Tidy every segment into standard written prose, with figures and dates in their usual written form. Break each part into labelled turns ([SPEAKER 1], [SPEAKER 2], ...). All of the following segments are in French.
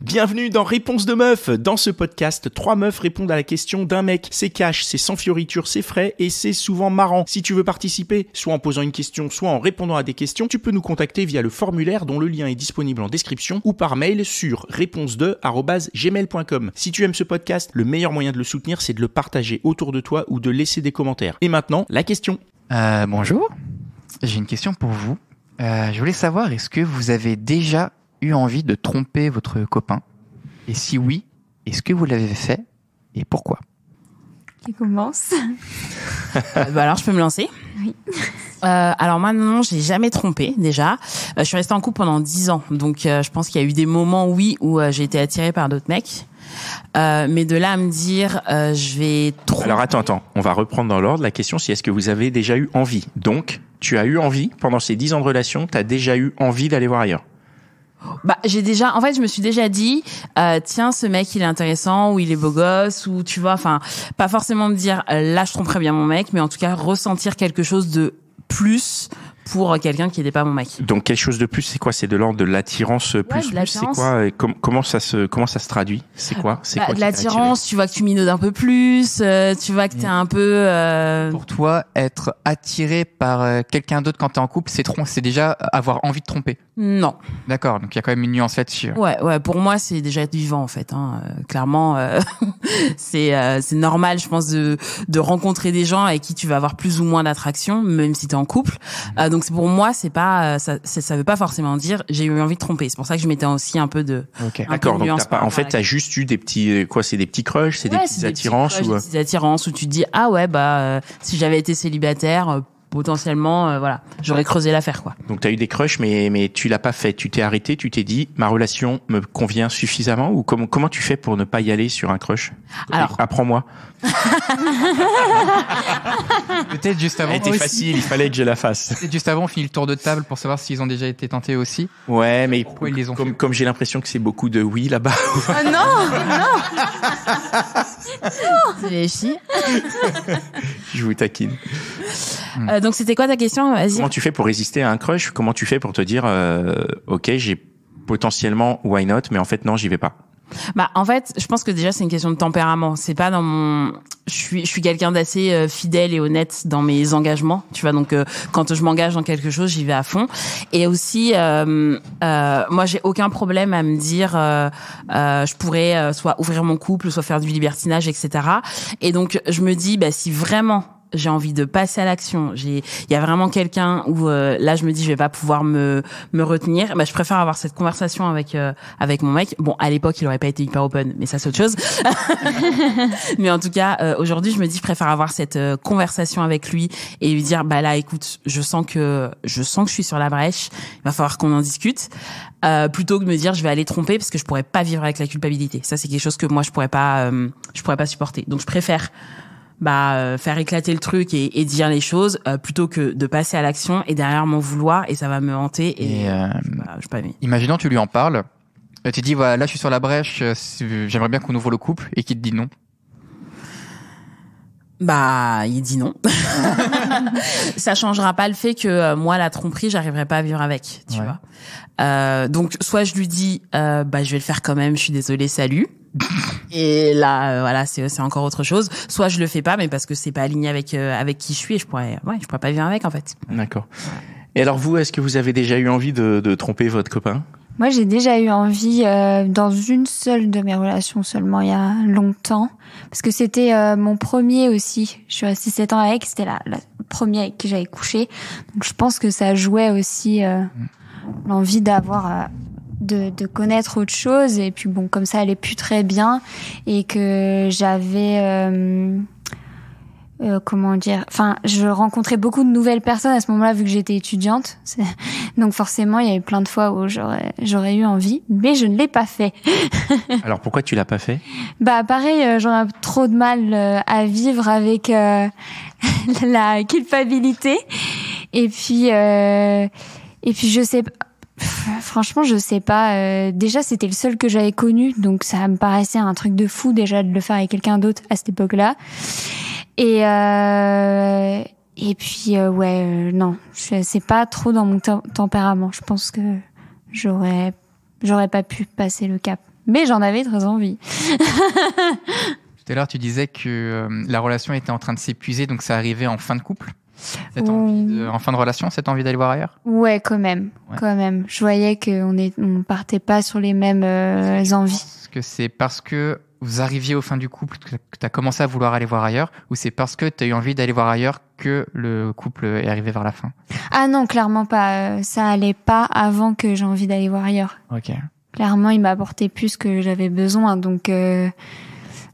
[SPEAKER 1] Bienvenue dans Réponse de meuf. Dans ce podcast, 3 meufs répondent à la question d'un mec. C'est cash, c'est sans fioriture, c'est frais et c'est souvent marrant. Si tu veux participer, soit en posant une question, soit en répondant à des questions, tu peux nous contacter via le formulaire dont le lien est disponible en description ou par mail sur réponse2@gmail.com. Si tu aimes ce podcast, le meilleur moyen de le soutenir, c'est de le partager autour de toi ou de laisser des commentaires. Et maintenant, la question.
[SPEAKER 2] Bonjour, j'ai une question pour vous. Je voulais savoir, est-ce que vous avez déjà eu envie de tromper votre copain? Et si oui, est-ce que vous l'avez fait et pourquoi?
[SPEAKER 3] Qui commence?
[SPEAKER 4] Alors, je peux me lancer.
[SPEAKER 3] Oui.
[SPEAKER 4] Alors moi, non, j'ai jamais trompé déjà. Je suis restée en couple pendant 10 ans, donc je pense qu'il y a eu des moments, oui, où j'ai été attirée par d'autres mecs. Mais de là à me dire, je vais tromper...
[SPEAKER 1] Alors attends, on va reprendre dans l'ordre. La question, c'est est-ce que vous avez déjà eu envie? Donc, tu as eu envie, pendant ces 10 ans de relation, tu as déjà eu envie d'aller voir ailleurs?
[SPEAKER 4] Je me suis déjà dit, tiens, ce mec, il est intéressant, ou il est beau gosse, ou tu vois, enfin, pas forcément me dire, là, je tromperais bien mon mec, mais en tout cas, ressentir quelque chose de plus pour quelqu'un qui n'était pas mon mec.
[SPEAKER 1] Donc, quelque chose de plus, c'est quoi? C'est de l'ordre de l'attirance plus? C'est quoi? Comment ça se traduit? C'est quoi?
[SPEAKER 4] De l'attirance, tu vois que tu minaudes un peu plus, tu vois que t'es un peu...
[SPEAKER 2] Pour toi, être attiré par quelqu'un d'autre quand t'es en couple, c'est déjà avoir envie de tromper?
[SPEAKER 4] Non.
[SPEAKER 2] D'accord, donc il y a quand même une nuance là-dessus.
[SPEAKER 4] Ouais, pour moi, c'est déjà être vivant, en fait, hein. Clairement, c'est normal, je pense, de rencontrer des gens avec qui tu vas avoir plus ou moins d'attraction, même si t'es en couple. Donc pour moi, c'est pas ça veut pas forcément dire j'ai eu envie de tromper. C'est pour ça que je mettais aussi un peu de
[SPEAKER 1] D'accord, donc t'as juste eu des petits c'est des petits crushs, c'est des petites attirances
[SPEAKER 4] des petites attirances où tu te dis ah ouais si j'avais été célibataire potentiellement j'aurais creusé l'affaire quoi.
[SPEAKER 1] Donc t'as eu des crushs mais tu l'as pas fait, tu t'es arrêté, tu t'es dit ma relation me convient suffisamment ou comment tu fais pour ne pas y aller sur un crush? Alors apprends-moi.
[SPEAKER 2] Peut-être juste avant.
[SPEAKER 1] C'était facile, il fallait que je la fasse.
[SPEAKER 2] Peut-être juste avant on finit le tour de table pour savoir s'ils ont déjà été tentés aussi.
[SPEAKER 1] Ouais, mais
[SPEAKER 2] pourquoi ils les ont fait?
[SPEAKER 1] Comme j'ai l'impression que c'est beaucoup de oui là-bas.
[SPEAKER 3] Oh non.
[SPEAKER 4] C'est les filles.
[SPEAKER 1] Je vous taquine.
[SPEAKER 4] Donc c'était quoi ta question? Vas-y.
[SPEAKER 1] Comment tu fais pour résister à un crush? Comment tu fais pour te dire ok, j'ai potentiellement why not, mais en fait non, j'y vais pas?
[SPEAKER 4] En fait, je pense que déjà c'est une question de tempérament. C'est pas dans mon je suis quelqu'un d'assez fidèle et honnête dans mes engagements, tu vois. Donc quand je m'engage dans quelque chose, j'y vais à fond. Et aussi moi j'ai aucun problème à me dire je pourrais soit ouvrir mon couple, soit faire du libertinage, etc. Et donc je me dis si vraiment j'ai envie de passer à l'action, il y a vraiment quelqu'un où là je me dis je vais pas pouvoir me retenir, je préfère avoir cette conversation avec mon mec. Bon, à l'époque il aurait pas été hyper open, mais ça c'est autre chose. Mais en tout cas aujourd'hui je me dis je préfère avoir cette conversation avec lui et lui dire là écoute, je sens que je suis sur la brèche, il va falloir qu'on en discute, plutôt que de me dire je vais aller tromper parce que je pourrais pas vivre avec la culpabilité. Ça c'est quelque chose que moi je pourrais pas supporter. Donc je préfère faire éclater le truc et dire les choses plutôt que de passer à l'action et derrière m'en vouloir et ça va me hanter et je pas aimé.
[SPEAKER 2] Imaginons tu lui en parles, tu dis voilà, là je suis sur la brèche, j'aimerais bien qu'on ouvre le couple et qu'il te dit non.
[SPEAKER 4] Il dit non. Ça changera pas le fait que moi la tromperie j'arriverai pas à vivre avec, tu vois. Donc soit je lui dis je vais le faire quand même, je suis désolée, salut. Et là c'est encore autre chose. Soit je le fais pas mais parce que c'est pas aligné avec qui je suis et je pourrais pas vivre avec en fait.
[SPEAKER 1] D'accord. Et alors vous, est-ce que vous avez déjà eu envie de tromper votre copain?
[SPEAKER 3] Moi, j'ai déjà eu envie dans une seule de mes relations seulement il y a longtemps. Parce que c'était mon premier aussi. Je suis restée 7 ans avec. C'était la première avec qui j'avais couché. Donc je pense que ça jouait aussi l'envie d'avoir... de connaître autre chose. Et puis bon, comme ça allait plus très bien. Et que j'avais... je rencontrais beaucoup de nouvelles personnes à ce moment-là vu que j'étais étudiante. Donc forcément, il y avait plein de fois où j'aurais eu envie, mais je ne l'ai pas fait.
[SPEAKER 1] Alors pourquoi tu l'as pas fait?
[SPEAKER 3] Pareil, j'en ai trop de mal à vivre avec la culpabilité. Et puis je sais pas. Franchement, je sais pas. Déjà, c'était le seul que j'avais connu, donc ça me paraissait un truc de fou déjà de le faire avec quelqu'un d'autre à cette époque-là. Et puis non, c'est pas trop dans mon tempérament. Je pense que j'aurais pas pu passer le cap. Mais j'en avais très envie.
[SPEAKER 2] Tout à l'heure, tu disais que la relation était en train de s'épuiser, donc ça arrivait en fin de couple. En fin de relation, cette envie d'aller voir ailleurs?
[SPEAKER 3] Ouais, quand même.
[SPEAKER 2] Ouais.
[SPEAKER 3] Quand même. Je voyais on partait pas sur les mêmes envies.
[SPEAKER 2] Est-ce que c'est parce que vous arriviez au fin du couple que tu as commencé à vouloir aller voir ailleurs, ou c'est parce que tu as eu envie d'aller voir ailleurs que le couple est arrivé vers la fin?
[SPEAKER 3] Ah non, clairement pas. Ça allait pas avant que j'ai envie d'aller voir ailleurs.
[SPEAKER 2] Ok.
[SPEAKER 3] Clairement, il m'a apporté plus que j'avais besoin. Donc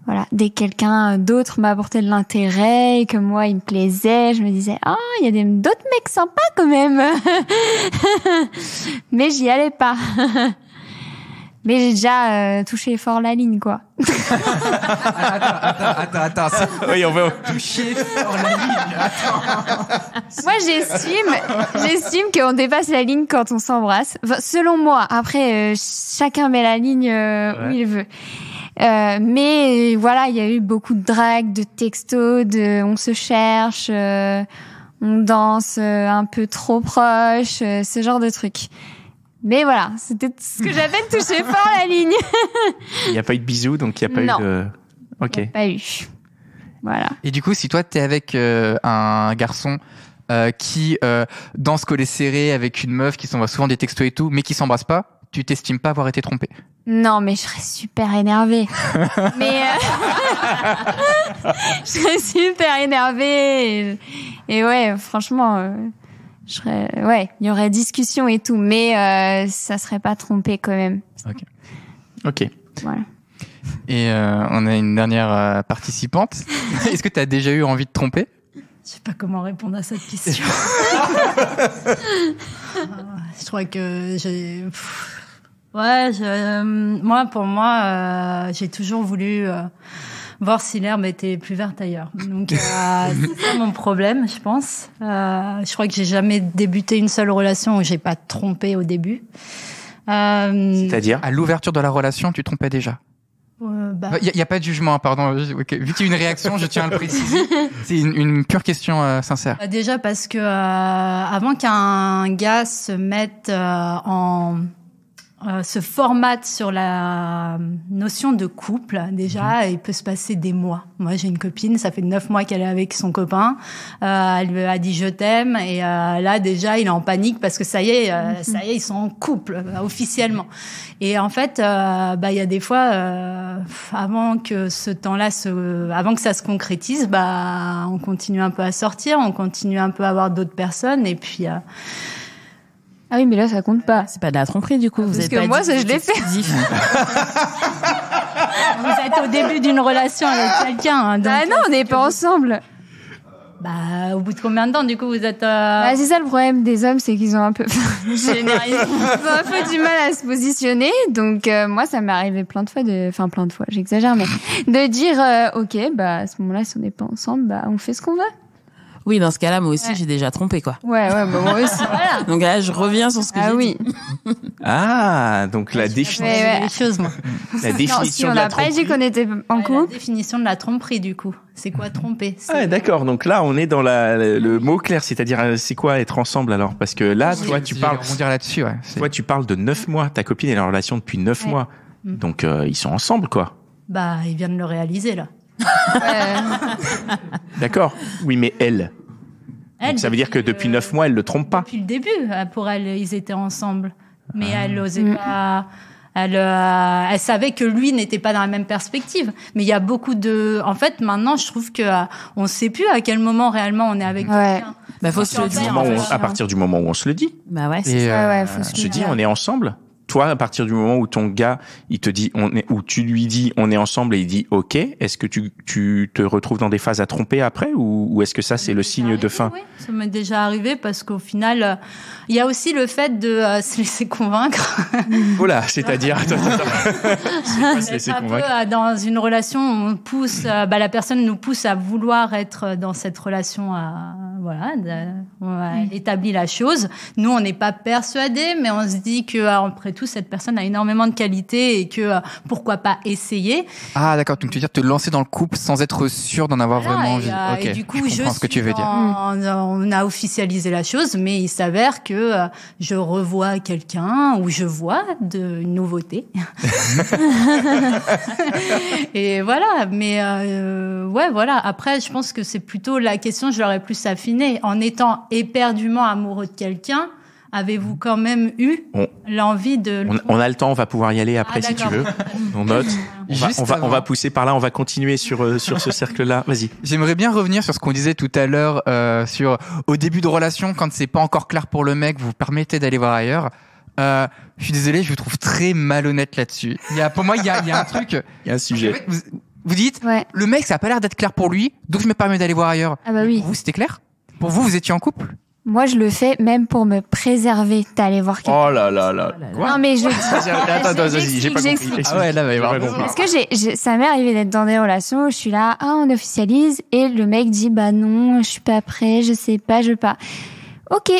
[SPEAKER 3] voilà, dès que quelqu'un d'autre m'a apporté de l'intérêt et que moi, il me plaisait, je me disais « Ah, il y a d'autres mecs sympas quand même !» Mais j'y allais pas. Mais j'ai déjà touché fort la ligne, quoi.
[SPEAKER 2] Attends.
[SPEAKER 1] Oui, on va
[SPEAKER 2] Toucher fort la ligne.
[SPEAKER 3] Moi, j'estime qu'on dépasse la ligne quand on s'embrasse. Enfin, selon moi. Après, chacun met la ligne où il veut. Mais voilà, il y a eu beaucoup de dragues, de textos, on se cherche, on danse un peu trop proche, ce genre de trucs. Mais voilà, c'était ce que j'avais de toucher fort la ligne.
[SPEAKER 1] Il n'y a pas eu de bisous, donc il n'y a pas
[SPEAKER 3] Non.
[SPEAKER 1] eu de... Ok.
[SPEAKER 3] Il n'y a pas eu. Voilà.
[SPEAKER 2] Et du coup, si toi, t'es avec un garçon qui danse collé serré avec une meuf qui s'envoie souvent des textos et tout, mais qui s'embrasse pas, tu t'estimes pas avoir été trompé?
[SPEAKER 3] Non, mais je serais super énervée. Mais je serais super énervée. Et ouais, franchement, il y aurait discussion et tout, mais ça serait pas trompé quand même.
[SPEAKER 1] Ok.
[SPEAKER 3] Voilà.
[SPEAKER 2] Et on a une dernière participante. Est-ce que tu as déjà eu envie de tromper?
[SPEAKER 5] Je sais pas comment répondre à cette question. Je crois que pour moi, j'ai toujours voulu voir si l'herbe était plus verte ailleurs. Donc c'est ça mon problème, je pense. Je crois que j'ai jamais débuté une seule relation où j'ai pas trompé au début.
[SPEAKER 1] C'est-à-dire?
[SPEAKER 2] À l'ouverture de la relation, tu trompais déjà? Il y a pas de jugement, pardon. Okay. Vu qu'il y a une réaction, je tiens à le préciser. C'est une pure question sincère.
[SPEAKER 5] Déjà parce que avant qu'un gars se mette se formate sur la notion de couple, déjà, il peut se passer des mois. Moi, j'ai une copine, ça fait 9 mois qu'elle est avec son copain. Elle lui a dit je t'aime et là, déjà, il est en panique parce que ça y est, ils sont en couple officiellement. Et en fait, il y a des fois, avant que ce temps-là avant que ça se concrétise, on continue un peu à sortir, on continue un peu à voir d'autres personnes et puis.
[SPEAKER 3] Ah oui, mais là, ça compte pas.
[SPEAKER 4] C'est pas de la tromperie, du coup.
[SPEAKER 3] Parce que moi, ça, je l'ai fait.
[SPEAKER 5] Vous êtes au début d'une relation avec quelqu'un.
[SPEAKER 3] Non, on n'est pas ensemble.
[SPEAKER 5] Au bout de combien de temps, du coup, vous êtes...
[SPEAKER 3] c'est ça le problème des hommes, c'est qu'ils ont un peu... Ils ont un peu du mal à se positionner. Donc, moi, ça m'est arrivé plein de fois, j'exagère, mais de dire, ok, à ce moment-là, si on n'est pas ensemble, on fait ce qu'on veut.
[SPEAKER 4] Oui, dans ce cas-là, moi aussi, j'ai déjà trompé, quoi.
[SPEAKER 3] Ouais, moi aussi. Voilà.
[SPEAKER 4] Donc là, je reviens sur ce que j'ai dit.
[SPEAKER 1] Ah, donc la définition.
[SPEAKER 5] des choses, moi.
[SPEAKER 1] La définition
[SPEAKER 3] on
[SPEAKER 1] de la
[SPEAKER 3] n'a pas
[SPEAKER 1] tromperie.
[SPEAKER 3] dit qu'on était en
[SPEAKER 5] La
[SPEAKER 3] couple.
[SPEAKER 5] définition de la tromperie, du coup. C'est quoi tromper?
[SPEAKER 1] Ah, d'accord. Donc là, on est dans le mot clair, c'est-à-dire, c'est quoi être ensemble alors? Parce que là, toi, tu parles.
[SPEAKER 2] Rebondir là-dessus, ouais.
[SPEAKER 1] Toi, tu parles de 9 mois. Ta copine est en relation depuis 9 mois. Donc, ils sont ensemble, quoi.
[SPEAKER 5] Il vient de le réaliser, là.
[SPEAKER 1] D'accord. Oui, mais elle. Donc, ça veut dire que depuis 9 mois, elle le trompe pas.
[SPEAKER 5] Depuis le début, pour elle, ils étaient ensemble. Mais elle n'osait pas... Elle savait que lui n'était pas dans la même perspective. Mais il y a beaucoup de... En fait, maintenant, je trouve que on sait plus à quel moment réellement on est avec quelqu'un.
[SPEAKER 4] Faut se le dire.
[SPEAKER 1] À partir du moment où on se le dit.
[SPEAKER 4] Ouais, c'est
[SPEAKER 2] Et,
[SPEAKER 4] ça.
[SPEAKER 3] Faut se
[SPEAKER 1] Se dit, on est ensemble. Toi, à partir du moment où ton gars, il te dit, ou tu lui dis, on est ensemble et il dit, ok, est-ce que tu te retrouves dans des phases à tromper après ou est-ce que ça, c'est le signe de fin?
[SPEAKER 5] Oui, ça m'est déjà arrivé parce qu'au final, il y a aussi le fait de se laisser convaincre.
[SPEAKER 1] Oh là, c'est-à-dire, attends. C'est quoi se laisser
[SPEAKER 5] Un
[SPEAKER 1] convaincre?
[SPEAKER 5] peu dans une relation, on pousse, la personne nous pousse à vouloir être dans cette relation, on a établi la chose. Nous, on n'est pas persuadés, mais on se dit que après tout, cette personne a énormément de qualités et que pourquoi pas essayer.
[SPEAKER 2] Ah d'accord, donc tu veux dire te lancer dans le couple sans être sûr d'en avoir vraiment envie.
[SPEAKER 5] Et du coup,
[SPEAKER 2] je comprends ce que tu veux dire.
[SPEAKER 5] On a officialisé la chose, mais il s'avère que je revois quelqu'un ou je vois une nouveauté. Et voilà, mais voilà. Après, je pense que c'est plutôt la question, je l'aurais plus affinée. En étant éperdument amoureux de quelqu'un, avez-vous quand même eu l'envie de...
[SPEAKER 1] On a le temps, on va pouvoir y aller après si tu veux. On note. On va pousser par là, on va continuer sur ce cercle-là. Vas-y.
[SPEAKER 2] J'aimerais bien revenir sur ce qu'on disait tout à l'heure, sur au début de relation, quand c'est pas encore clair pour le mec, vous vous permettez d'aller voir ailleurs. Je suis désolé, je vous trouve très malhonnête là-dessus. Pour moi, il y a un truc.
[SPEAKER 1] Il y a un sujet.
[SPEAKER 2] Vous dites, le mec, ça a pas l'air d'être clair pour lui, donc je me permets d'aller voir ailleurs.
[SPEAKER 3] Ah bah oui.
[SPEAKER 2] Pour vous, c'était clair? Pour vous, vous étiez en couple?
[SPEAKER 3] Moi, je le fais même pour me préserver d'aller voir quelqu'un.
[SPEAKER 1] Oh là là là.
[SPEAKER 3] Quoi? Non, mais
[SPEAKER 1] Attends, vas-y, j'ai pas compris.
[SPEAKER 2] Ah ouais, là, va y avoir.
[SPEAKER 3] Parce que ça m'est arrivé d'être dans des relations où je suis là, on officialise, et le mec dit, bah non, je suis pas prêt, je sais pas, je veux pas. Ok.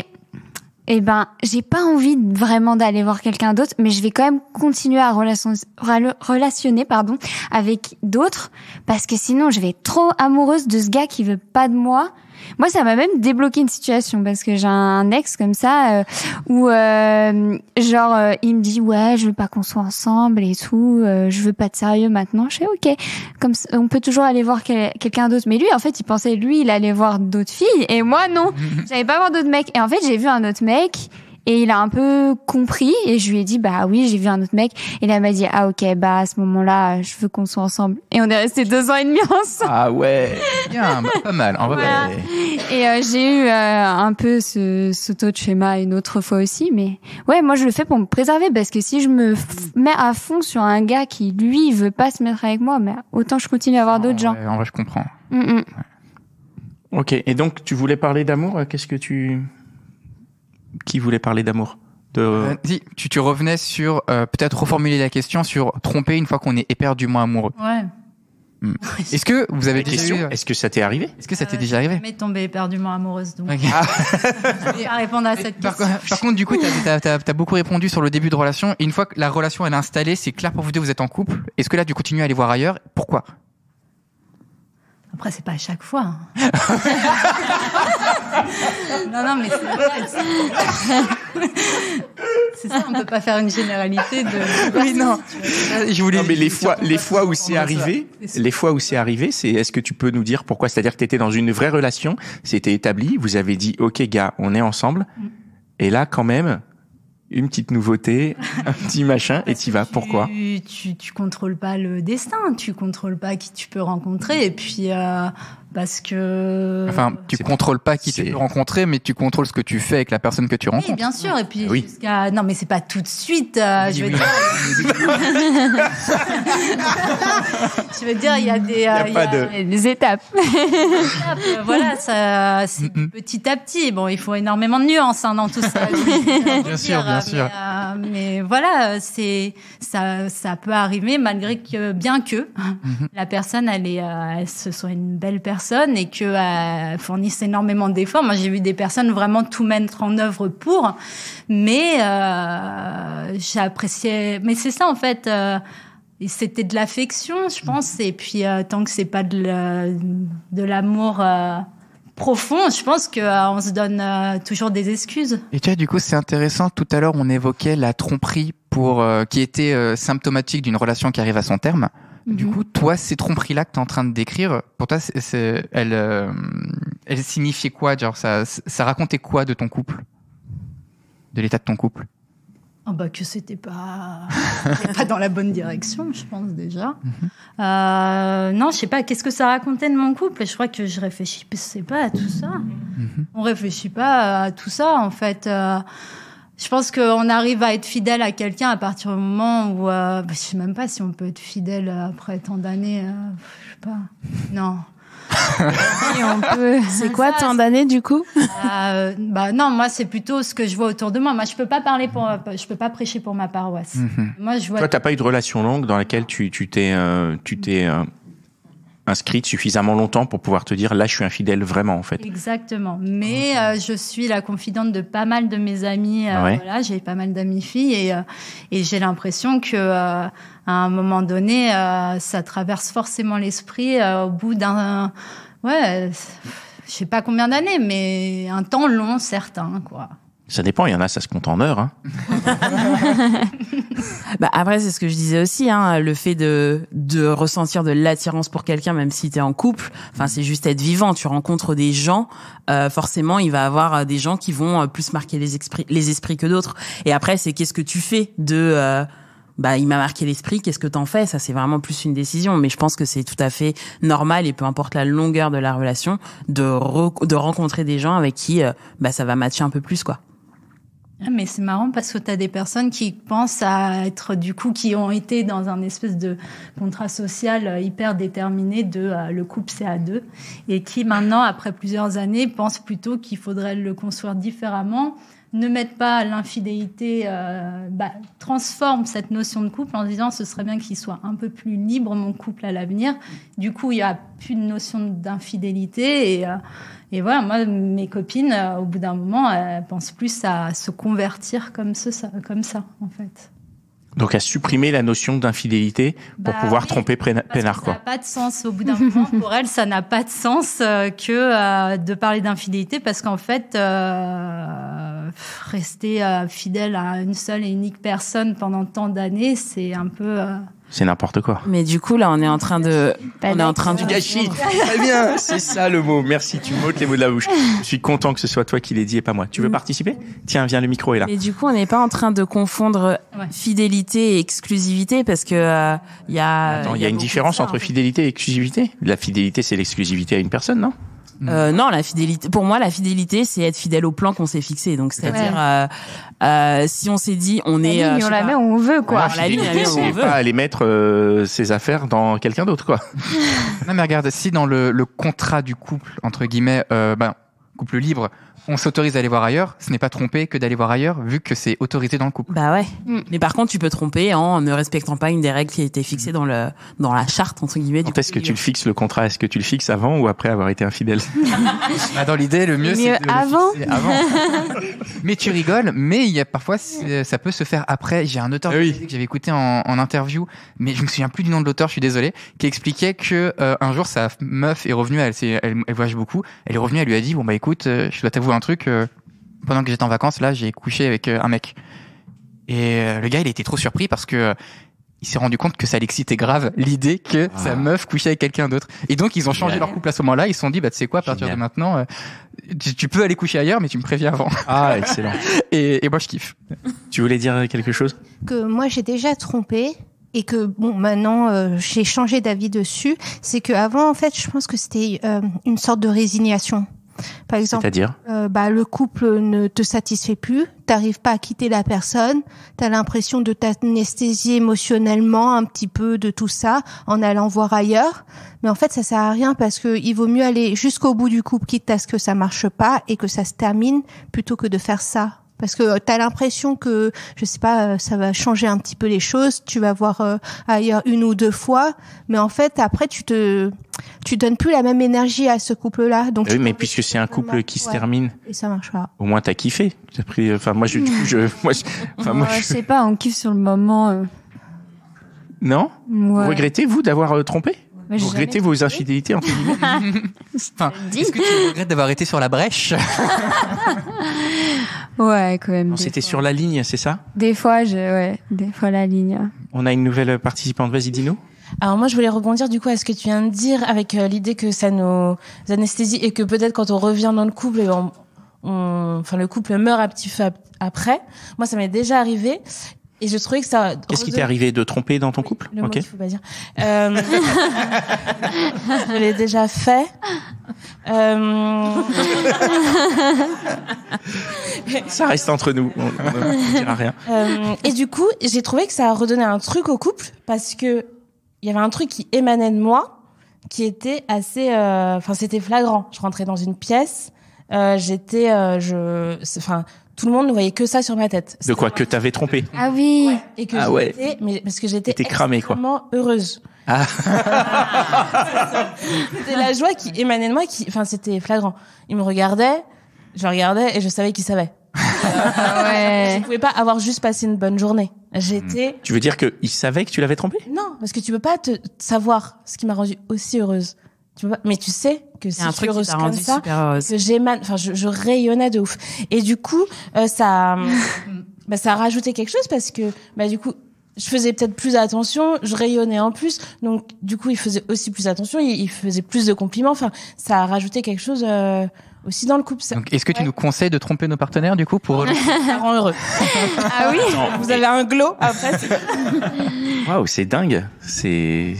[SPEAKER 3] Eh ben, j'ai pas envie vraiment d'aller voir quelqu'un d'autre, mais je vais quand même continuer à relationner, avec d'autres, parce que sinon je vais être trop amoureuse de ce gars qui veut pas de moi. Moi, ça m'a même débloqué une situation parce que j'ai un ex comme ça où il me dit ouais, je veux pas qu'on soit ensemble et tout, je veux pas de sérieux maintenant. Je fais ok, comme ça, on peut toujours aller voir quelqu'un d'autre. Mais lui, en fait, il pensait il allait voir d'autres filles et moi non, j'allais pas voir d'autres mecs. Et en fait, j'ai vu un autre mec. Et il a un peu compris et je lui ai dit bah oui, j'ai vu un autre mec. Et là il m'a dit ah ok, bah à ce moment-là je veux qu'on soit ensemble. Et on est resté 2 ans et demi ensemble.
[SPEAKER 1] Ah ouais,
[SPEAKER 2] bien, pas mal. En vrai.
[SPEAKER 3] Et j'ai eu un peu ce taux de schéma une autre fois aussi, mais ouais, moi je le fais pour me préserver parce que si je me mets à fond sur un gars qui lui veut pas se mettre avec moi, mais autant je continue à voir d'autres gens.
[SPEAKER 2] En vrai, je comprends.
[SPEAKER 3] Ouais.
[SPEAKER 1] Ok, et donc tu voulais parler d'amour, Qui voulait parler d'amour
[SPEAKER 2] tu revenais sur peut-être reformuler la question sur tromper une fois qu'on est éperdument amoureux.
[SPEAKER 5] Ouais.
[SPEAKER 2] Est-ce que vous avez déjà eu...
[SPEAKER 1] Est-ce que ça t'est arrivé?
[SPEAKER 2] Est-ce que ça t'est déjà arrivé?
[SPEAKER 5] Je suis jamais tombée éperdument amoureuse, donc
[SPEAKER 2] Okay.
[SPEAKER 5] je vais pas répondre à cette question.
[SPEAKER 2] Par contre, du coup, t'as beaucoup répondu sur le début de relation. Et une fois que la relation elle est installée, c'est clair pour vous deux, vous êtes en couple. Est-ce que là, tu continues à aller voir ailleurs? Pourquoi?
[SPEAKER 5] Après, c'est pas à chaque fois. Non, mais c'est ça, on peut pas faire une généralité de...
[SPEAKER 2] Oui, non.
[SPEAKER 1] Non, mais les fois où c'est arrivé, c'est, est-ce que tu peux nous dire pourquoi? C'est-à-dire que t'étais dans une vraie relation, c'était établi, vous avez dit, ok, gars, on est ensemble. Et là, quand même, une petite nouveauté, un petit machin, et t'y vas. Pourquoi?
[SPEAKER 5] Tu contrôles pas le destin, tu contrôles pas qui tu peux rencontrer, et puis parce que...
[SPEAKER 2] Enfin, tu contrôles pas qui tu peux rencontrer, mais tu contrôles ce que tu fais avec la personne que tu rencontres.
[SPEAKER 5] Oui, bien sûr, et puis
[SPEAKER 1] oui.
[SPEAKER 5] Non, mais c'est pas tout de suite, je veux dire... Je veux dire, il y a
[SPEAKER 3] des étapes.
[SPEAKER 5] Voilà, ça, c'est petit à petit. Bon, il faut énormément de nuances dans tout ça.
[SPEAKER 2] Bien sûr.
[SPEAKER 5] Mais voilà, ça peut arriver malgré que, bien que la personne, ce soit une belle personne et qu'elle fournisse énormément d'efforts. Moi, j'ai vu des personnes vraiment tout mettre en œuvre pour, mais j'ai apprécié. Mais c'est ça en fait. C'était de l'affection, je pense. Et puis tant que c'est pas de l'amour profond, je pense qu'on se donne toujours des excuses.
[SPEAKER 2] Et tu vois, du coup, c'est intéressant. Tout à l'heure, on évoquait la tromperie qui était symptomatique d'une relation qui arrive à son terme. Du coup, toi, ces tromperies-là que tu es en train de décrire, pour toi, elles signifiaient quoi? Genre, ça racontait quoi de ton couple? De l'état de ton couple?
[SPEAKER 5] Que c'était pas dans la bonne direction, je pense déjà. Non, je sais pas, qu'est-ce que ça racontait de mon couple? Je crois que je réfléchissais pas à tout ça. On réfléchit pas à tout ça, en fait. Je pense qu'on arrive à être fidèle à quelqu'un à partir du moment où... je sais même pas si on peut être fidèle après tant d'années. Je sais pas. Non.
[SPEAKER 3] Oui, on peut.
[SPEAKER 4] C'est quoi tant d'années du coup?
[SPEAKER 5] Non, moi c'est plutôt ce que je vois autour de moi. Moi je peux pas prêcher pour ma paroisse. Moi je vois.
[SPEAKER 1] Toi t'as pas eu de relation longue dans laquelle tu t'es inscrite suffisamment longtemps pour pouvoir te dire là je suis infidèle vraiment en fait.
[SPEAKER 5] Exactement. Mais je suis la confidente de pas mal de mes amis.
[SPEAKER 1] Ouais.
[SPEAKER 5] Voilà, j'ai pas mal d'amis filles et j'ai l'impression que à un moment donné, ça traverse forcément l'esprit au bout d'un je sais pas combien d'années, mais un temps long certain quoi.
[SPEAKER 1] Ça dépend, il y en a, ça se compte en heures. Hein.
[SPEAKER 4] Bah après, c'est ce que je disais aussi, hein, le fait de ressentir de l'attirance pour quelqu'un, même si t'es en couple. Enfin, c'est juste être vivant. Tu rencontres des gens, forcément, il va y avoir des gens qui vont plus marquer les esprits que d'autres. Et après, c'est qu'est-ce que tu fais de il m'a marqué l'esprit, qu'est-ce que t'en fais? Ça, c'est vraiment plus une décision. Mais je pense que c'est tout à fait normal et peu importe la longueur de la relation, de rencontrer des gens avec qui ça va matcher un peu plus, quoi.
[SPEAKER 5] Mais c'est marrant parce que tu as des personnes qui pensent à être qui ont été dans un espèce de contrat social hyper déterminé de le couple c'est à deux et qui maintenant après plusieurs années pensent plutôt qu'il faudrait le construire différemment, ne mettent pas l'infidélité, transforme cette notion de couple en disant ce serait bien qu'il soit un peu plus libre mon couple à l'avenir. Du coup il y a plus de notion d'infidélité et voilà, moi, mes copines, au bout d'un moment, elles pensent plus à se convertir comme ça, en fait.
[SPEAKER 1] Donc, à supprimer la notion d'infidélité pour pouvoir tromper peinard, quoi.
[SPEAKER 5] Ça n'a pas de sens. Au bout d'un moment, pour elles, ça n'a pas de sens que de parler d'infidélité parce qu'en fait, rester fidèle à une seule et unique personne pendant tant d'années, c'est un peu...
[SPEAKER 1] C'est n'importe quoi.
[SPEAKER 4] Mais du coup, là, on est en train de
[SPEAKER 1] gâchis. Très bien, c'est ça le mot. Merci, tu m'ôtes les mots de la bouche. Je suis content que ce soit toi qui l'aies dit et pas moi. Tu veux participer? Tiens, viens, le micro est là.
[SPEAKER 4] Mais du coup, on n'est pas en train de confondre fidélité et exclusivité parce que il y a.
[SPEAKER 1] Attends, il y a une différence entre fidélité et exclusivité. La fidélité, c'est l'exclusivité à une personne, non?
[SPEAKER 4] Non, la fidélité. Pour moi, la fidélité, c'est être fidèle au plan qu'on s'est fixé. Donc, c'est-à-dire, si on s'est dit, on est,
[SPEAKER 3] on la met où on veut, quoi.
[SPEAKER 1] La fidélité, c'est pas aller mettre ses affaires dans quelqu'un d'autre, quoi.
[SPEAKER 2] Non, mais regarde, si dans le contrat du couple, entre guillemets, couple libre, on s'autorise à aller voir ailleurs, ce n'est pas tromper que d'aller voir ailleurs, vu que c'est autorisé dans le couple.
[SPEAKER 4] Bah ouais. Mais par contre, tu peux tromper en ne respectant pas une des règles qui a été fixée dans la charte, entre guillemets.
[SPEAKER 1] Quand est-ce que tu le fixes, le contrat? Est-ce que tu le fixes avant ou après avoir été infidèle?
[SPEAKER 2] Dans l'idée, le mieux, c'est de
[SPEAKER 3] avant.
[SPEAKER 2] le fixer avant. Mais tu rigoles, mais il y a parfois, ça peut se faire après. J'ai un auteur que j'avais écouté en interview, mais je me souviens plus du nom de l'auteur, je suis désolé, qui expliquait que un jour, sa meuf est revenue, elle voyage beaucoup, elle est revenue, elle lui a dit, bon bah écoute, je dois t'avouer un truc, pendant que j'étais en vacances, là, j'ai couché avec un mec. Et le gars, il était trop surpris parce que il s'est rendu compte que ça l'excitait grave l'idée que sa meuf couchait avec quelqu'un d'autre. Et donc, ils ont changé leur couple à ce moment-là. Ils se sont dit, tu sais quoi, à partir de maintenant, tu peux aller coucher ailleurs, mais tu me préviens avant.
[SPEAKER 1] Ah, excellent.
[SPEAKER 2] Et moi, je kiffe.
[SPEAKER 1] Tu voulais dire quelque chose?
[SPEAKER 6] Que moi, j'ai déjà trompé. Et que maintenant j'ai changé d'avis dessus. C'est que avant, en fait, je pense que c'était une sorte de résignation. Par exemple,
[SPEAKER 1] c'est-à-dire
[SPEAKER 6] le couple ne te satisfait plus, t'arrives pas à quitter la personne, t'as l'impression de t'anesthésier émotionnellement un petit peu de tout ça en allant voir ailleurs, mais en fait ça sert à rien parce que il vaut mieux aller jusqu'au bout du couple quitte à ce que ça marche pas et que ça se termine plutôt que de faire ça. Parce que t'as l'impression que, je sais pas, ça va changer un petit peu les choses, tu vas voir ailleurs une ou deux fois, mais en fait après tu donnes plus la même énergie à ce couple-là. Donc
[SPEAKER 1] oui, mais puisque c'est un couple qui se termine,
[SPEAKER 6] et ça marche pas.
[SPEAKER 1] Au moins t'as kiffé. T'as pris, enfin moi je
[SPEAKER 3] sais pas, on kiffe sur le moment.
[SPEAKER 1] Non. Vous regrettez vous d'avoir trompé?
[SPEAKER 3] Mais
[SPEAKER 1] vous regrettez vos infidélités entre guillemets?
[SPEAKER 2] Enfin, est-ce que tu regrettes d'avoir été sur la brèche?
[SPEAKER 3] Ouais, quand même.
[SPEAKER 1] Non, c'était sur la ligne, c'est ça?
[SPEAKER 3] Des fois, des fois la ligne.
[SPEAKER 1] On a une nouvelle participante. Vas-y, dis-nous.
[SPEAKER 7] Alors moi, je voulais rebondir du coup à ce que tu viens de dire avec l'idée que ça nous anesthésie et que peut-être quand on revient dans le couple, le couple meurt un petit peu après. Moi, ça m'est déjà arrivé. Et je trouvais que ça...
[SPEAKER 1] Qu'est-ce qui t'est arrivé de tromper dans ton couple?
[SPEAKER 7] Le mot qu'il faut pas dire. Je l'ai déjà fait.
[SPEAKER 1] Ça reste entre nous. On ne dira rien.
[SPEAKER 7] Et du coup, j'ai trouvé que ça a redonné un truc au couple parce que il y avait un truc qui émanait de moi qui était assez... c'était flagrant. Je rentrais dans une pièce... tout le monde ne voyait que ça sur ma tête.
[SPEAKER 1] De quoi? Que t'avais trompé?
[SPEAKER 3] Ah oui.
[SPEAKER 7] Ouais. Et que mais parce que j'étais
[SPEAKER 1] cramée, quoi.
[SPEAKER 7] extrêmement heureuse.
[SPEAKER 1] Ah.
[SPEAKER 7] C'était la joie qui émanait de moi, c'était flagrant. Il me regardait, je le regardais et je savais qu'il savait.
[SPEAKER 3] Ouais.
[SPEAKER 7] Je pouvais pas avoir juste passé une bonne journée. J'étais.
[SPEAKER 1] Tu veux dire qu'il savait que tu l'avais trompé?
[SPEAKER 7] Non, parce que tu peux pas savoir ce qui m'a rendue aussi heureuse. Tu peux pas, mais tu sais que si
[SPEAKER 4] un
[SPEAKER 7] je suis
[SPEAKER 4] truc qui
[SPEAKER 7] heureuse
[SPEAKER 4] t'a
[SPEAKER 7] comme
[SPEAKER 4] rendu
[SPEAKER 7] ça,
[SPEAKER 4] super heureuse.
[SPEAKER 7] que je rayonnais de ouf. Et du coup, ça a rajouté quelque chose parce que, du coup, je faisais peut-être plus attention, je rayonnais en plus. Donc, du coup, il faisait aussi plus attention, il faisait plus de compliments. Enfin, ça a rajouté quelque chose, aussi dans le couple.
[SPEAKER 2] Donc, est-ce que tu nous conseilles de tromper nos partenaires, du coup, pour
[SPEAKER 7] Ça rend heureux.
[SPEAKER 3] Ah oui.
[SPEAKER 7] Vous avez un glow après.
[SPEAKER 1] Waouh, c'est dingue.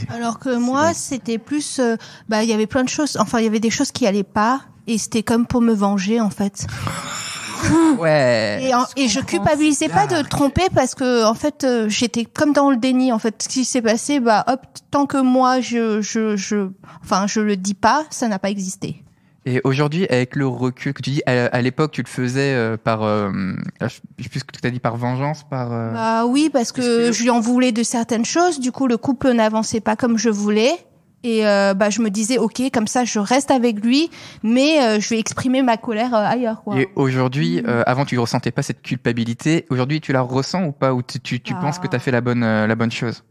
[SPEAKER 6] Alors que moi, c'était plus, il y avait plein de choses. Enfin, il y avait des choses qui allaient pas, et c'était comme pour me venger, en fait.
[SPEAKER 2] Ouais.
[SPEAKER 6] Et je culpabilisais pas de le tromper parce que, en fait, j'étais comme dans le déni. En fait, ce qui s'est passé, tant que moi, je le dis pas, ça n'a pas existé.
[SPEAKER 2] Et aujourd'hui, avec le recul que tu dis, à l'époque, tu le faisais par, je sais plus ce que tu as dit, par vengeance, par.
[SPEAKER 6] Oui, parce que je lui en voulais de certaines choses. Du coup, le couple n'avançait pas comme je voulais. Et je me disais, ok, comme ça, je reste avec lui, mais je vais exprimer ma colère ailleurs, quoi.
[SPEAKER 2] Et aujourd'hui, avant, tu ressentais pas cette culpabilité. Aujourd'hui, tu la ressens ou pas? Ou tu penses que tu as fait la bonne chose?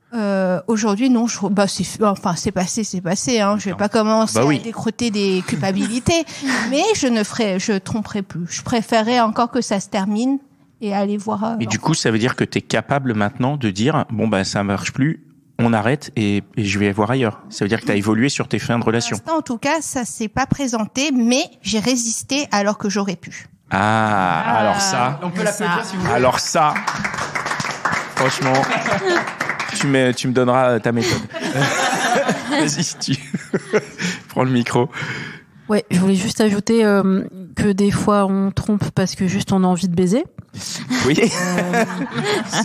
[SPEAKER 6] Aujourd'hui, non. C'est passé. Hein. Je vais pas commencer à décroter des culpabilités, mais je tromperai plus. Je préférerais encore que ça se termine et aller voir.
[SPEAKER 1] Et du coup, ça veut dire que tu es capable maintenant de dire, ça marche plus. On arrête et je vais voir ailleurs. Ça veut dire que tu as évolué sur tes fins de relation.
[SPEAKER 6] Pour l'instant, en tout cas, ça s'est pas présenté, mais j'ai résisté alors que j'aurais pu.
[SPEAKER 1] Alors ça.
[SPEAKER 2] On peut l'applaudir si vous voulez.
[SPEAKER 1] Alors ça. Franchement, tu me donneras ta méthode. Vas-y, tu prends le micro.
[SPEAKER 8] Ouais, je voulais juste ajouter que des fois on trompe parce que juste on a envie de baiser.
[SPEAKER 1] Oui.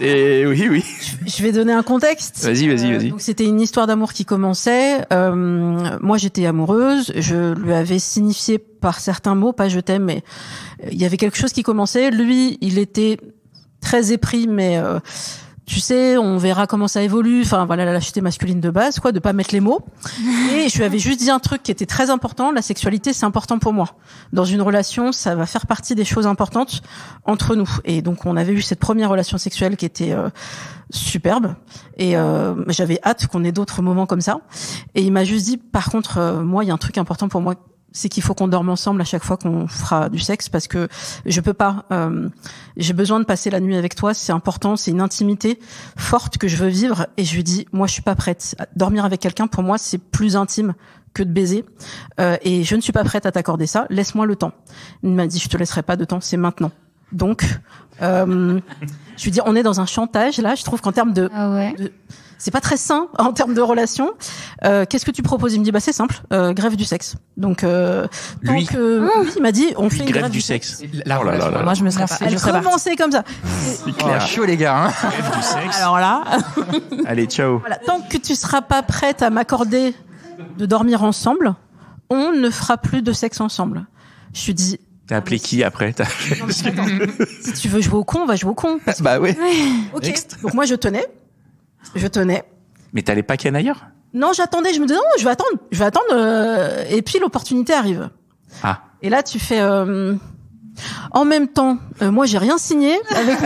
[SPEAKER 1] Oui.
[SPEAKER 8] Je vais donner un contexte.
[SPEAKER 1] Vas-y.
[SPEAKER 8] Donc c'était une histoire d'amour qui commençait. Moi j'étais amoureuse. Je lui avais signifié par certains mots, pas je t'aime, mais il y avait quelque chose qui commençait. Lui, il était très épris, mais tu sais, on verra comment ça évolue. Enfin, voilà, la lâcheté masculine de base, quoi, de pas mettre les mots. Et je lui avais juste dit un truc qui était très important. La sexualité, c'est important pour moi. Dans une relation, ça va faire partie des choses importantes entre nous. Et donc, on avait eu cette première relation sexuelle qui était superbe. Et j'avais hâte qu'on ait d'autres moments comme ça. Et il m'a juste dit, par contre, moi, il y a un truc important pour moi. C'est qu'il faut qu'on dorme ensemble à chaque fois qu'on fera du sexe parce que je peux pas. J'ai besoin de passer la nuit avec toi, c'est important, c'est une intimité forte que je veux vivre. Et je lui dis, moi, je suis pas prête. Dormir avec quelqu'un, pour moi, c'est plus intime que de baiser. Et je ne suis pas prête à t'accorder ça. Laisse-moi le temps. Il m'a dit, je te laisserai pas de temps, c'est maintenant. Donc, je lui dis, on est dans un chantage là. Je trouve qu'en termes de c'est pas très sain en termes de relation. Qu'est-ce que tu proposes? Il me dit c'est simple, grève du sexe. Donc
[SPEAKER 1] lui,
[SPEAKER 8] il m'a dit on fait une
[SPEAKER 1] grève du sexe.
[SPEAKER 8] Moi je me serais pas. Elle commençait comme ça.
[SPEAKER 2] C'est clair. Chaud les gars. Hein.
[SPEAKER 1] Grève du sexe.
[SPEAKER 8] Alors là.
[SPEAKER 1] Allez, ciao.
[SPEAKER 8] Voilà. Tant que tu seras pas prête à m'accorder de dormir ensemble, on ne fera plus de sexe ensemble. Je lui dis.
[SPEAKER 1] T'as appelé qui après?
[SPEAKER 8] Si tu veux jouer au con, on va jouer au con.
[SPEAKER 1] Oui.
[SPEAKER 8] Ok. Donc moi je tenais.
[SPEAKER 1] Mais t'allais pas ken ailleurs?
[SPEAKER 8] Non, j'attendais. Je me disais non, je vais attendre. Et puis l'opportunité arrive.
[SPEAKER 1] Ah.
[SPEAKER 8] Et là, tu fais. En même temps, moi, j'ai rien signé avec.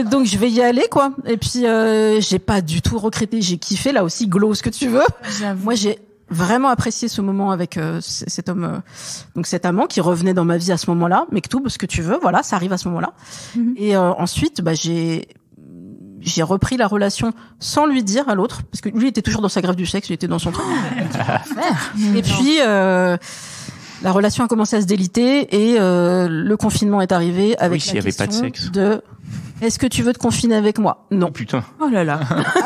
[SPEAKER 8] Donc je vais y aller, quoi. Et puis j'ai pas du tout regretté. J'ai kiffé là aussi, glow ce que tu veux. Moi, j'ai vraiment apprécié ce moment avec cet homme, donc cet amant qui revenait dans ma vie à ce moment-là. Mektoub, ce que tu veux, voilà, ça arrive à ce moment-là. Mm-hmm. Et ensuite, j'ai repris la relation sans lui dire à l'autre, parce que lui était toujours dans sa grève du sexe, il était dans son truc. Et puis la relation a commencé à se déliter et le confinement est arrivé avec la
[SPEAKER 1] y avait pas de sexe.
[SPEAKER 8] Est-ce que tu veux te confiner avec moi? Non.
[SPEAKER 1] Oh, putain.
[SPEAKER 8] Oh là là.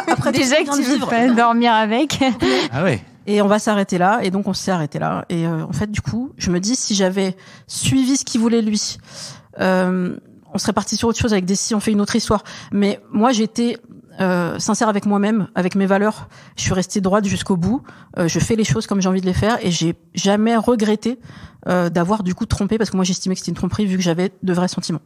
[SPEAKER 8] Après
[SPEAKER 3] déjà que tu veux pas dormir avec.
[SPEAKER 1] Ah ouais.
[SPEAKER 8] Et on va s'arrêter là. Et donc, on s'est arrêté là. Et en fait, du coup, je me dis, si j'avais suivi ce qu'il voulait lui, on serait parti sur autre chose avec des si on fait une autre histoire. Mais moi, j'étais sincère avec moi-même, avec mes valeurs. Je suis restée droite jusqu'au bout. Je fais les choses comme j'ai envie de les faire et j'ai jamais regretté d'avoir du coup trompé parce que moi j'estimais que c'était une tromperie vu que j'avais de vrais sentiments.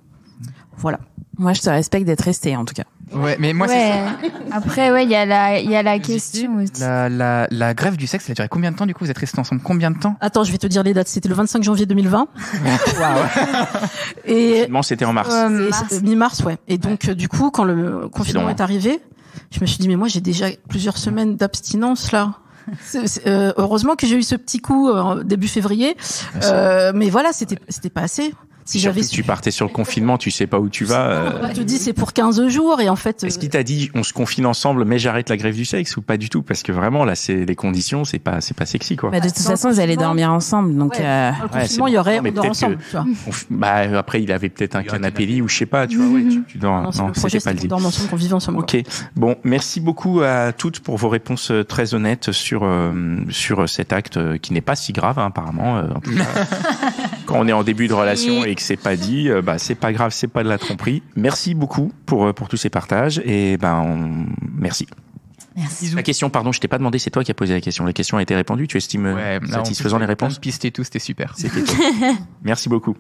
[SPEAKER 8] Voilà.
[SPEAKER 4] Moi, je te respecte d'être restée, en tout cas.
[SPEAKER 2] Ouais, mais moi,
[SPEAKER 3] Ouais. Après, ouais, il y a la question aussi.
[SPEAKER 2] la grève du sexe, elle a duré combien de temps, du coup? Vous êtes restés ensemble combien de temps?
[SPEAKER 8] Attends, je vais te dire les dates. C'était le 25 janvier 2020. Et
[SPEAKER 1] Non, c'était en mars.
[SPEAKER 8] mi-mars, ouais. Et donc, du coup, quand le confinement
[SPEAKER 1] long, hein.
[SPEAKER 8] est arrivé, je me suis dit, mais moi, j'ai déjà plusieurs semaines d'abstinence, là. Heureusement que j'ai eu ce petit coup début février. Mais voilà, c'était pas assez. Si
[SPEAKER 1] Surtout
[SPEAKER 8] j'avais
[SPEAKER 1] que tu partais sur le confinement, tu sais pas où tu vas.
[SPEAKER 8] On te dit c'est pour 15 jours et en fait.
[SPEAKER 1] Est-ce qu'il t'a dit on se confine ensemble mais j'arrête la grève du sexe ou pas du tout? Parce que vraiment là c'est les conditions, c'est pas sexy quoi.
[SPEAKER 4] Bah, de toute façon, ils allaient dormir ensemble, donc.
[SPEAKER 8] Ouais. Dans le confinement, il y aurait on dort ensemble. Tu vois.
[SPEAKER 1] Après il avait peut-être un canapé lit ou je sais pas, tu vois. Ouais, tu dors.
[SPEAKER 8] Non,
[SPEAKER 1] Non,
[SPEAKER 8] le projet
[SPEAKER 1] c'était pas le
[SPEAKER 8] c'était qu'on
[SPEAKER 1] deal.
[SPEAKER 8] dorme ensemble, qu'on vive ensemble.
[SPEAKER 1] Ok. Bon, merci beaucoup à toutes pour vos réponses très honnêtes sur cet acte qui n'est pas si grave hein, apparemment. En tout cas, quand on est en début de relation et que c'est pas dit, c'est pas grave, c'est pas de la tromperie. Merci beaucoup pour tous ces partages et merci.
[SPEAKER 5] Merci.
[SPEAKER 1] La question, pardon, je t'ai pas demandé, c'est toi qui as posé la question. La question a été répondue. Tu estimes satisfaisant les réponses?
[SPEAKER 2] Piste et tout, c'était super.
[SPEAKER 1] C'était top. Merci beaucoup.